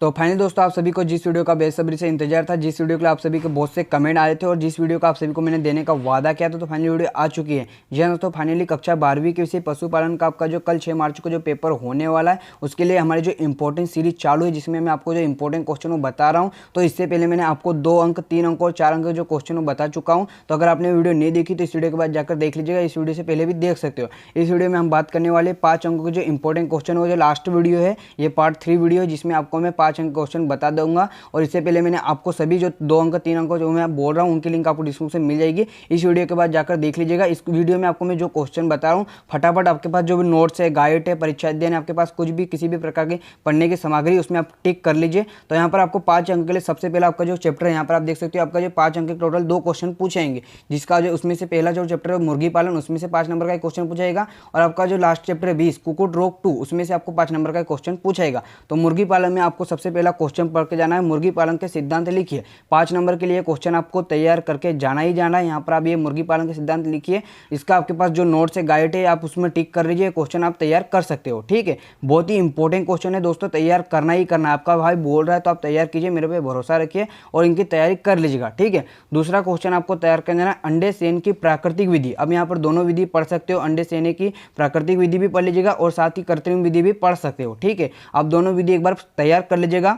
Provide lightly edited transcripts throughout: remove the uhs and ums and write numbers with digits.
तो फाइनली दोस्तों आप सभी को जिस वीडियो का बेसब्री से इंतजार था, जिस वीडियो के लिए आप सभी के बहुत से कमेंट आए थे और जिस वीडियो का आप सभी को मैंने देने का वादा किया था, तो फाइनली वीडियो आ चुकी है। जी हाँ दोस्तों, फाइनली कक्षा 12वीं के विषय पशुपालन का आपका जो कल 6 मार्च को जो पेपर होने वाला है, उसके लिए हमारी जो इंपॉर्टेंट सीरीज चालू है, जिसमें मैं आपको जो इंपॉर्टेंट क्वेश्चन बता रहा हूँ। तो इससे पहले मैंने आपको 2 अंक, 3 अंक और 4 अंक जो क्वेश्चन बता चुका हूँ। तो अगर आपने वीडियो नहीं देखी तो इस वीडियो के बाद जाकर देख लीजिएगा, इस वीडियो से पहले भी देख सकते हो। इस वीडियो में हम बात करने वाले 5 अंकों के जो इंपॉर्टेंट क्वेश्चन हो, जो लास्ट वीडियो है, ये पार्ट 3 वीडियो है, जिसमें आपको मैं 5 अंक क्वेश्चन बता दूंगा। और इससे पहले मैंने आपको सभी जो 2 अंक, 3 अंक जो मैं बोल रहा हूँ, उनकी लिंक आपको डिस्क्रिप्शन में मिल जाएगी। इस वीडियो के बाद जाकर देख लीजिएगा। इस वीडियो में आपको मैं जो क्वेश्चन बता रहा हूँ, फटाफट आपके पास जो भी नोट्स है, गाइड है, परीक्षा अध्ययन है, आपके पास कुछ भी किसी भी प्रकार की पढ़ने की सामग्री, उसमें आप टिक कर लीजिए। तो यहाँ पर आपको 5 अंक के लिए सबसे पहला आपका जो चैप्टर है, यहाँ पर आप देख सकते हो, आपका जो 5 अंक के टोटल 2 क्वेश्चन पूछेंगे, जिसका जो उसमें से पहला जो चैप्टर है मुर्गी पालन, उसमें से 5 नंबर का क्वेश्चन पूछेगा। और आपका जो लास्ट चैप्टर है 20 कुक्कुट रोग 2, उसमें से आपको 5 नंबर का क्वेश्चन पूछेगा। तो मुर्गी पालन में आपको सबसे पहला क्वेश्चन पढ़ के जाना है, मुर्गी पालन के सिद्धांत लिखिए। 5 नंबर के लिए क्वेश्चन आपको तैयार करके जाना ही जाना है। यहाँ पर आप ये मुर्गी पालन के सिद्धांत लिखिए। इसका आपके पास जो नोट्स है, गाइड है, आप उसमें टिक कर लीजिए, क्वेश्चन आप तैयार कर सकते हो। ठीक है, बहुत ही इंपॉर्टेंट क्वेश्चन है दोस्तों, तैयार करना ही करना है। आपका भाई बोल रहा है तो आप तैयार कीजिए, मेरे पे भरोसा रखिए और इनकी तैयारी कर लीजिएगा। ठीक है, दूसरा क्वेश्चन आपको तैयार करना है, अंडे सेन की प्राकृतिक विधि। अब यहाँ पर दोनों विधि पढ़ सकते हो, अंडे सेने की प्राकृतिक विधि भी पढ़ लीजिएगा और साथ ही कृत्रिम विधि भी पढ़ सकते हो। ठीक है, आप दोनों विधि एक बार तैयार कर लीजिएगा,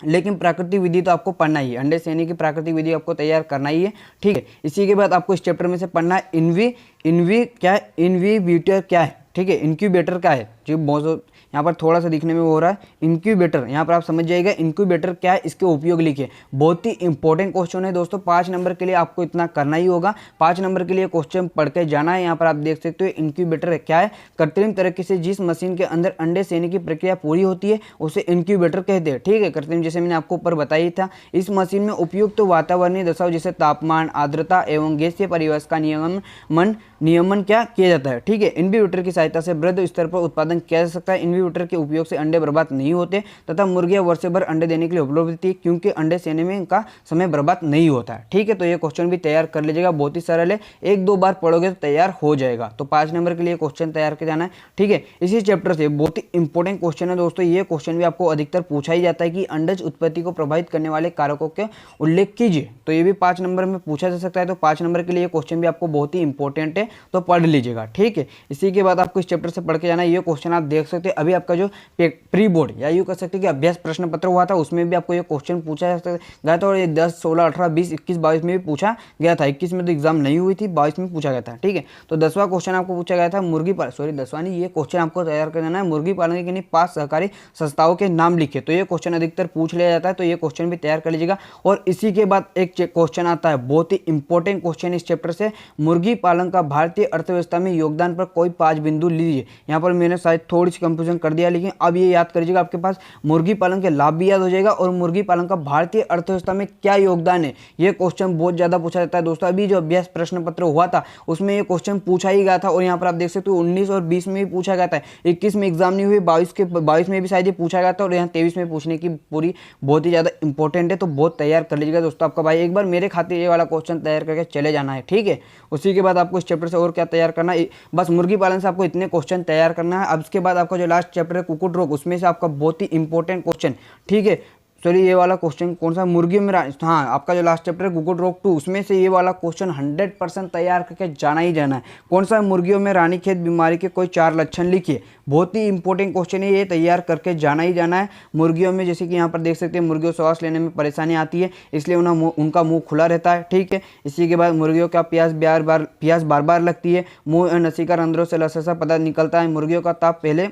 लेकिन प्राकृतिक विधि तो आपको पढ़ना ही है। अंडे सेने की प्राकृतिक विधि आपको तैयार करना ही है। ठीक है, इसी के बाद आपको इस चैप्टर में से पढ़ना है इनवी क्या है, इनवीब्यूटर क्या है। ठीक है, इनक्यूबेटर क्या है, जो बहुत यहाँ पर थोड़ा सा दिखने में वो हो रहा है, इनक्यूबेटर। यहाँ पर आप समझ जाइएगा इनक्यूबेटर क्या है, इसके उपयोग लिखिए। बहुत ही इंपॉर्टेंट क्वेश्चन है दोस्तों, 5 नंबर के लिए आपको इतना करना ही होगा। 5 नंबर के लिए क्वेश्चन पढ़ के जाना है। यहाँ पर आप देख सकते हो इनक्यूबेटर क्या है, कृत्रिम तरीके से जिस मशीन के अंदर अंडे सेने की प्रक्रिया पूरी होती है, उसे इनक्यूबेटर कहते हैं। ठीक है, कृत्रिम जैसे मैंने आपको ऊपर बताया था। इस मशीन में उपयुक्त तो वातावरणीय दशाओं जैसे तापमान, आर्द्रता एवं गैसीय परिवेश का नियमन क्या किया जाता है। ठीक है, इनक्यूबेटर की सहायता से वृहद स्तर पर उत्पादन किया जा सकता है। इनक्यूबेटर के उपयोग से अंडे बर्बाद नहीं होते तथा मुर्गियां वर्ष भर अंडे देने के लिए उपलब्ध थी, क्योंकि अंडे सेने में इनका समय बर्बाद नहीं होता है। ठीक है, तो ये क्वेश्चन भी तैयार कर लीजिएगा, बहुत ही सरल है, 1-2 बार पढ़ोगे तो तैयार हो जाएगा। तो 5 नंबर के लिए क्वेश्चन तैयार कर जाना है। ठीक है, इसी चैप्टर से बहुत ही इंपॉर्टेंट क्वेश्चन है दोस्तों। ये क्वेश्चन भी आपको अधिकतर पूछा ही जाता है कि अंडज उत्पत्ति को प्रभावित करने वाले कारकों के उल्लेख कीजिए। तो ये भी 5 नंबर में पूछा जा सकता है। तो 5 नंबर के लिए क्वेश्चन भी आपको बहुत ही इंपॉर्टेंट है, तो पढ़ लीजिएगा। ठीक है, इसी के बाद आपको इस चैप्टर से पढ़ के जाना है। ये क्वेश्चन आप देख सकते हैं, अभी आपका जो प्री बोर्ड या यूँ कह सकते हैं कि अभ्यास प्रश्न पत्र हुआ था, उसमें भी आपको ये क्वेश्चन पूछा गया था। और ये 10, 16, 18, 20, 21, 22 में भी पूछा गया था। 21 में तो एग्जाम नहीं हुई थी, 22 में पूछा गया था। ठीक है, तो 10वां क्वेश्चन आपको पूछा गया था, 10वां नहीं, ये क्वेश्चन आपको तैयार कर देना है, मुर्गी पालन के किन्हीं 5 सहकारी संस्थाओं के नाम लिखे। तो ये क्वेश्चन अधिकतर पूछ लिया जाता है, तो ये क्वेश्चन भी तैयार कर लीजिएगा। और इसी के बाद एक क्वेश्चन आता है, बहुत ही इंपॉर्टेंट क्वेश्चन इस चैप्टर से, मुर्गी पालन का भारतीय अर्थव्यवस्था में योगदान पर कोई 5 बिंदु लीजिए। यहाँ पर मैंने शायद थोड़ी सी कंफ्यूजन कर दिया, लेकिन अब ये याद करिएगा, आपके पास मुर्गी पालन के लाभ भी याद हो जाएगा और मुर्गी पालन का भारतीय अर्थव्यवस्था में क्या योगदान है। ये क्वेश्चन बहुत ज्यादा पूछा जाता है दोस्तों। अभी जो अभ्यास प्रश्न पत्र हुआ था, उसमें ये क्वेश्चन पूछा ही गया था। और यहाँ पर आप देख सकते हो 19 और 20 में भी पूछा गया था। 21 में एग्जाम नहीं हुई, 22 में भी शायद ये पूछा गया था, और यहाँ 23 में पूछने की पूरी बहुत ही ज्यादा इंपॉर्टेंट है। तो बहुत तैयार कर लीजिएगा दोस्तों। आपका भाई एक बार मेरे खातिर ये वाला क्वेश्चन तैयार करके चले जाना है। ठीक है, उसी के बाद आपको इस चैप्टर से और क्या तैयार करना है, बस मुर्गी पालन से आपको इतने क्वेश्चन तैयार करना है। अब इसके बाद आपका जो लास्ट चैप्टर है कुक्कुट रोग, उसमें से आपका बहुत ही इंपॉर्टेंट क्वेश्चन, ठीक है, सॉरी ये वाला क्वेश्चन कौन सा, मुर्गियों में हाँ, आपका जो लास्ट चैप्टर है कुक्कुट रोग 2, उसमें से ये वाला क्वेश्चन 100% तैयार करके जाना ही जाना है। कौन सा, मुर्गियों में रानीखेत बीमारी के कोई 4 लक्षण लिखिए। बहुत ही इंपॉर्टेंट क्वेश्चन है, ये तैयार करके जाना ही जाना है। मुर्गियों में जैसे कि यहाँ पर देख सकते हैं, मुर्गियों सांस लेने में परेशानी आती है, इसलिए उनका मुंह खुला रहता है। ठीक है, इसी के बाद मुर्गियों का प्यास बार बार लगती है, मुंह नसिका रंध्रों से लसलसा पदार्थ निकलता है। मुर्गियों का ताप पहले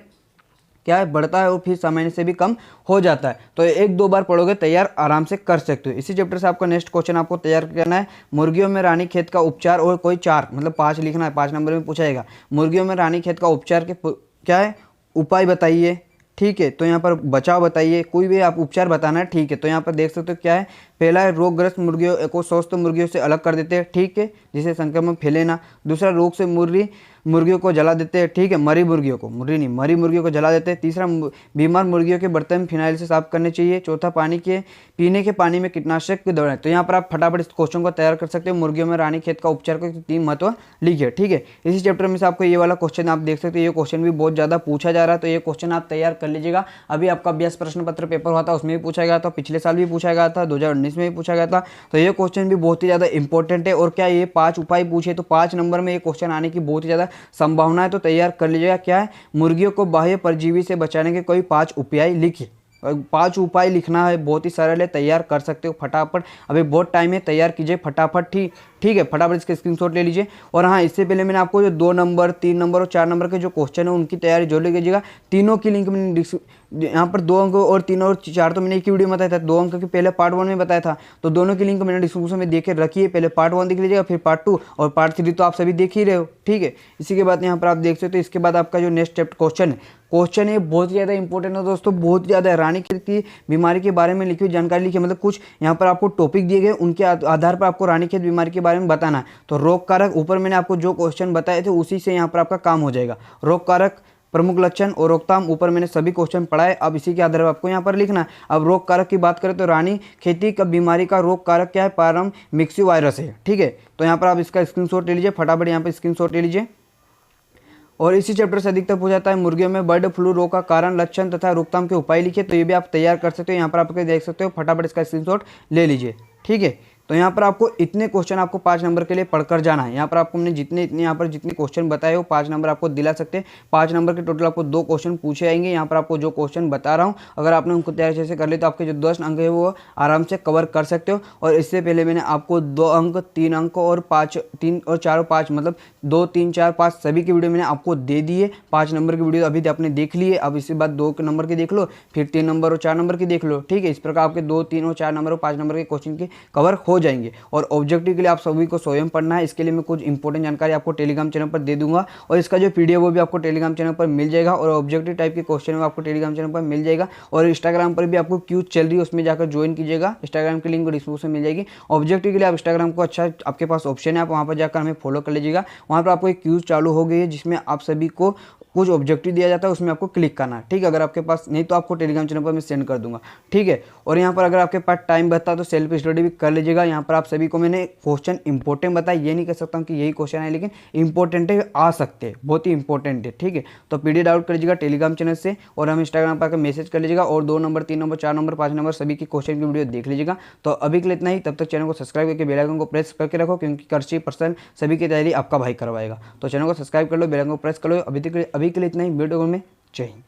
क्या है, बढ़ता है और फिर सामान्य से भी कम हो जाता है। तो 1-2 बार पढ़ोगे, तैयार आराम से कर सकते हो। इसी चैप्टर से आपका नेक्स्ट क्वेश्चन आपको तैयार करना है, मुर्गियों में रानीखेत का उपचार और कोई 4 मतलब 5 लिखना है, 5 नंबर में पूछा जाएगा। मुर्गियों में रानीखेत का उपचार के क्या है, उपाय बताइए। ठीक है, तो यहाँ पर बचाव बताइए, कोई भी आप उपचार बताना है। ठीक है, तो यहाँ पर देख सकते हो क्या है, पहला है रोगग्रस्त मुर्गियों को स्वस्थ मुर्गियों से अलग कर देते हैं। ठीक है, जिससे संक्रमण फैले ना। दूसरा, रोग से मुर्गियों को जला देते हैं, ठीक है, मरी मुर्गियों को, मरी मुर्गियों को जला देते हैं। तीसरा, बीमार मुर्गियों के बर्तन फिनाइल से साफ करने चाहिए। चौथा, पीने के पानी में कीटनाशक की दवाएं। तो यहाँ पर आप फटाफट इस क्वेश्चन को तैयार कर सकते हो। मुर्गियों में रानीखेत का उपचार के 3 महत्व लिखिए, ठीक है। इसी चैप्टर में से आपको ये वाला क्वेश्चन आप देख सकते हो, ये क्वेश्चन भी बहुत ज़्यादा पूछा जा रहा है, तो ये क्वेश्चन आप तैयार कर लीजिएगा। अभी आपका अभ्यास प्रश्न पत्र पेपर हुआ था, उसमें भी पूछा गया था, पिछले साल भी पूछा गया था, 2019 में भी पूछा गया था। तो ये क्वेश्चन भी बहुत ही ज़्यादा इंपॉर्टेंट है। और क्या ये 5 उपाय पूछे, तो 5 नंबर में ये क्वेश्चन आने की बहुत ही ज़्यादा संभावना है, तो तैयार कर लीजिएगा। क्या है, मुर्गियों को बाह्य परजीवी से बचाने के कोई 5 उपाय लिखिए। 5 उपाय लिखना है, बहुत ही सरल है, तैयार कर सकते हो फटाफट। अभी बहुत टाइम है, तैयार कीजिए फटाफट, ठीक है, फटाफट इसके स्क्रीनशॉट ले लीजिए। और हाँ, इससे पहले मैंने आपको जो 2 नंबर, 3 नंबर और 4 नंबर के जो क्वेश्चन है उनकी तैयारी जरूर कीजिएगा। तीनों की लिंक मैंने यहाँ पर 2 अंक और 3 और 4 तो मैंने एक ही वीडियो में बताया था। 2 अंक की पहले पार्ट 1 में बताया था, तो दोनों की लिंक मैंने डिस्क्रिप्शन में देखे रखी है। पहले पार्ट 1 देख लीजिएगा, फिर पार्ट 2 और पार्ट 3 तो आप सभी देख ही रहे हो, ठीक है। इसी के बाद यहाँ पर आप देख सकते हो, इसके बाद आपका जो नेक्स्ट क्वेश्चन है बहुत ही ज़्यादा इंपॉर्टेंट है दोस्तों, बहुत ज़्यादा। रानीखेत की बीमारी के बारे में लिखी हुई जानकारी लिखी, मतलब कुछ यहाँ पर आपको टॉपिक दिए गए, उनके आधार पर आपको रानीखेत बीमारी के बारे में बताना है। तो रोग कारक, ऊपर मैंने आपको जो क्वेश्चन बताए थे उसी से यहाँ पर आपका काम हो जाएगा। रोग कारक, प्रमुख लक्षण और रोकथाम, ऊपर मैंने सभी क्वेश्चन पढ़ाए। अब इसी के आधार पर आपको यहाँ पर लिखना है। अब रोग कारक की बात करें तो रानीखेत का बीमारी का रोग कारक क्या है, पारम मिक्सी वायरस है, ठीक है। तो यहाँ पर आप इसका स्क्रीनशॉट ले लीजिए, फटाफट यहाँ पर स्क्रीनशॉट ले लीजिए। और इसी चैप्टर से अधिकतर पूछा जाता है मुर्गियों में बर्ड फ्लू रोग का कारण, लक्षण तथा रोकथाम के उपाय लिखिए। तो ये भी आप तैयार कर सकते हो, यहाँ पर आप देख सकते हो, फटाफट इसका स्क्रीनशॉट ले लीजिए, ठीक है। तो यहाँ पर आपको इतने क्वेश्चन आपको 5 नंबर के लिए पढ़कर जाना है। यहाँ पर आपको हमने जितने यहाँ पर जितने क्वेश्चन बताए हो 5 नंबर आपको दिला सकते हैं। 5 नंबर के टोटल आपको 2 क्वेश्चन पूछे जाएंगे। यहाँ पर आपको जो क्वेश्चन बता रहा हूँ, अगर आपने उनको तैयार अच्छे से कर लिया तो आपके जो 10 अंक है वो आराम से कवर कर सकते हो। और इससे पहले मैंने आपको 2 अंक, 3 अंक और 5, 3 और 4 और 5, मतलब 2, 3, 4, 5 सभी की वीडियो मैंने आपको दे दी है। 5 नंबर की वीडियो अभी आपने देख ली है, अब इसके बाद 2 नंबर की देख लो, फिर 3 नंबर और 4 नंबर की देख लो, ठीक है। इस प्रकार आपके 2, 3 और 4 नंबर और 5 नंबर के क्वेश्चन के कवर हो जाएंगे। और ऑब्जेक्टिव के लिए आप सभी को स्वयं पढ़ना है। इसके लिए मैं कुछ इंपॉर्टेंट जानकारी आपको टेलीग्राम चैनल पर दे दूंगा, और इसका जो पीडीएफ वो भी आपको टेलीग्राम चैनल पर मिल जाएगा। और ऑब्जेक्टिव टाइप के क्वेश्चन वो आपको टेलीग्राम चैनल पर मिल जाएगा। और इंस्टाग्राम पर भी आपको क्यूज चल रही है, उसमें जाकर ज्वाइन कीजिएगा। इंस्टाग्राम की लिंक डिस्क्रिप्शन मिल जाएगी। ऑब्जेक्टिव के लिए आप इंस्टाग्राम को अच्छा आपके पास ऑप्शन है, आप वहाँ पर जाकर हमें फॉलो कर लीजिएगा। वहाँ पर आपको एक क्यूज चालू हो गई है जिसमें आप सभी को कुछ ऑब्जेक्टिव दिया जाता है, उसमें आपको क्लिक करना है, ठीक है। अगर आपके पास नहीं तो आपको टेलीग्राम चैनल पर मैं सेंड कर दूंगा, ठीक है। और यहाँ पर अगर आपके पास टाइम बचता है तो सेल्फ स्टडी भी कर लीजिएगा। यहाँ पर आप सभी को मैंने क्वेश्चन इंपॉर्टेंट बताया, ये नहीं कह सकता हूँ कि यही क्वेश्चन है, लेकिन इंपॉर्टेंट है, आ सकते हैं, बहुत ही इंपॉर्टेंट है, ठीक है। तो पीडीएफ डाउनलोड कर लीजिएगा टेलीग्राम चैनल से, और हम इंस्टाग्राम पर आकर मैसेज कर लीजिएगा। और 2 नंबर, 3 नंबर, 4 नंबर, 5 नंबर सभी की क्वेश्चन की वीडियो देख लीजिएगा। तो अभी के लिए इतना ही, तब तक चैनल को सब्सक्राइब करके बेल आइकन को प्रेस करके रखो, क्योंकि कृषि पर्सन सभी की तैयारी आपका भाई करवाएगा। तो चैनल को सब्सक्राइब कर लो, बेल आइकन को प्रेस कर लो। अभी के लिए इतना ही, वीडियो में जय हिंद।